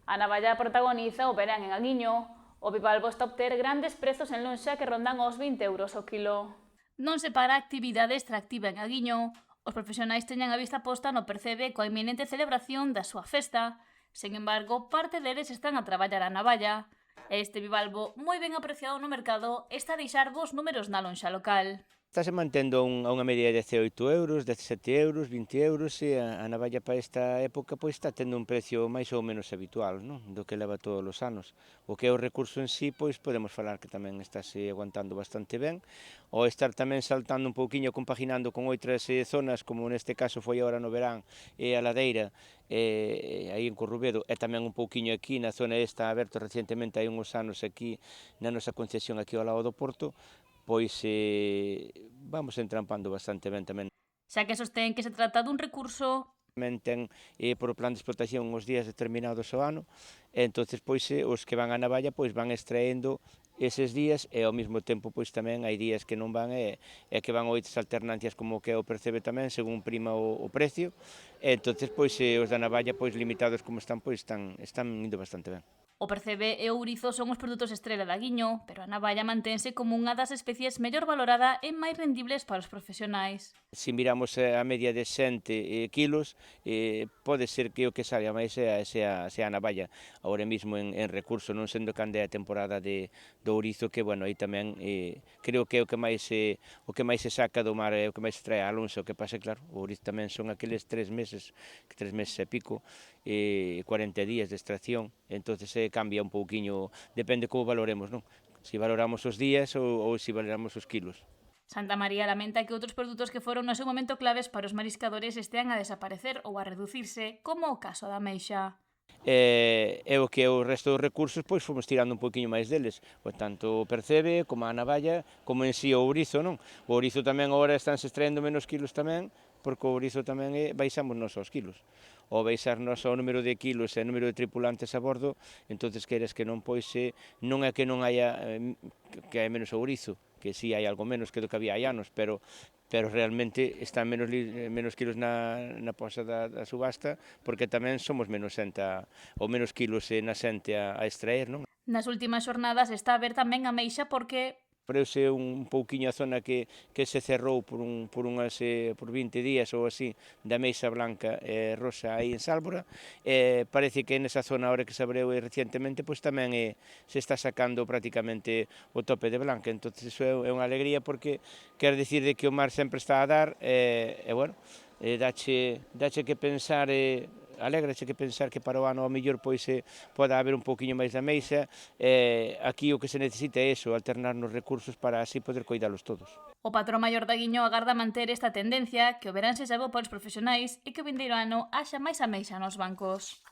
A navalla protagoniza o verán en Aguiño. O bivalvo está a obter grandes prezos en lonxa que rondan os 20 euros o kilo. Non se para a actividade extractiva en Aguiño. Os profesionais teñen a vista posta no Percebe coa inminente celebración da súa festa. Sen embargo, parte deles están a traballar a navalla. Este bivalvo, moi ben apreciado no mercado, está a deixar bons números na lonxa local. Estase mantendo a unha media de 18 euros, 17 euros, 20 euros e a navalla para esta época pois está tendo un precio máis ou menos habitual, non? Do que leva todos os anos. O que é o recurso en sí, pois podemos falar que tamén estáse aguantando bastante ben, ou estar tamén saltando un pouquiño, compaginando con outras zonas, como neste caso foi agora no verán, e a ladeira, aí en Corrubedo, e tamén un pouquiño aquí na zona esta aberto recientemente hai uns anos aquí na nosa concesión aquí ao lado do Porto, pois vamos entrampando bastante ben tamén. Xa que sostén que se trata dun recurso Tamén ten por plan de explotación uns días determinados ao ano, e entonces pois os que van á navalla pois van extraendo eses días e ao mesmo tempo pois tamén hai días que non van e que van outras alternancias como que o Percebe tamén según prima o precio, e entonces pois os da navalla pois limitados como están pois están indo bastante ben. O Percebe e o ourizo son os produtos estrela da Guiño, pero a navalla mantense como unha das especies mellor valorada e máis rendibles para os profesionais. Se miramos a media de 100 kilos, pode ser que o que salga máis sea a navalla, agora mesmo en recurso, non sendo cande a temporada do ourizo, que, bueno, aí tamén creo que é o que máis se saca do mar, é o que máis se trae a Alonso, o que pasa, claro, o ourizo tamén son aqueles 3 meses e pico, 40 días de extracción, entonces cambia un pouquiño, depende como valoremos, non? Si valoramos os días ou si valoramos os kilos. Santa María lamenta que outros produtos que foron no seu momento claves para os mariscadores estean a desaparecer ou a reducirse, como o caso da ameixa. E o que o resto dos recursos, pois fomos tirando un poquinho máis deles, pois tanto o Percebe, como a navalla, como en si o ourizo, non? O ourizo tamén agora estánse extraendo menos kilos tamén, porque o ourizo tamén baixamos nos aos kilos. Ao baixarnos o número de kilos e o número de tripulantes a bordo, entonces queres que non, pois non é que non haya, que hai menos ourizo, que si hai algo menos que do que había hai anos, pero realmente están menos kilos na posa da subasta, porque tamén somos menos xente ou menos kilos na xente a extraer, non? Nas últimas xornadas está a ver tamén a ameixa porque Abreuse un pouquiño a zona que se cerrou por 20 días ou así, da ameixa blanca e rosa aí en Sálvora, parece que nesa zona ahora que se abreu recientemente, pois tamén se está sacando prácticamente o tope de blanca, entonces iso é unha alegría porque quer dicir de que o mar sempre está a dar, bueno, dache que pensar, alégrache que pensar que para o ano ao mellor pois poda haber un pouquiño máis de ameixa, aquí o que se necesita é iso, alternar nos recursos para así poder coidalos todos. o patrón maior da Guiño agarda manter esta tendencia, que o verán se salvo para os profesionais e que o vindeiro ano haxa máis ameixa nos bancos.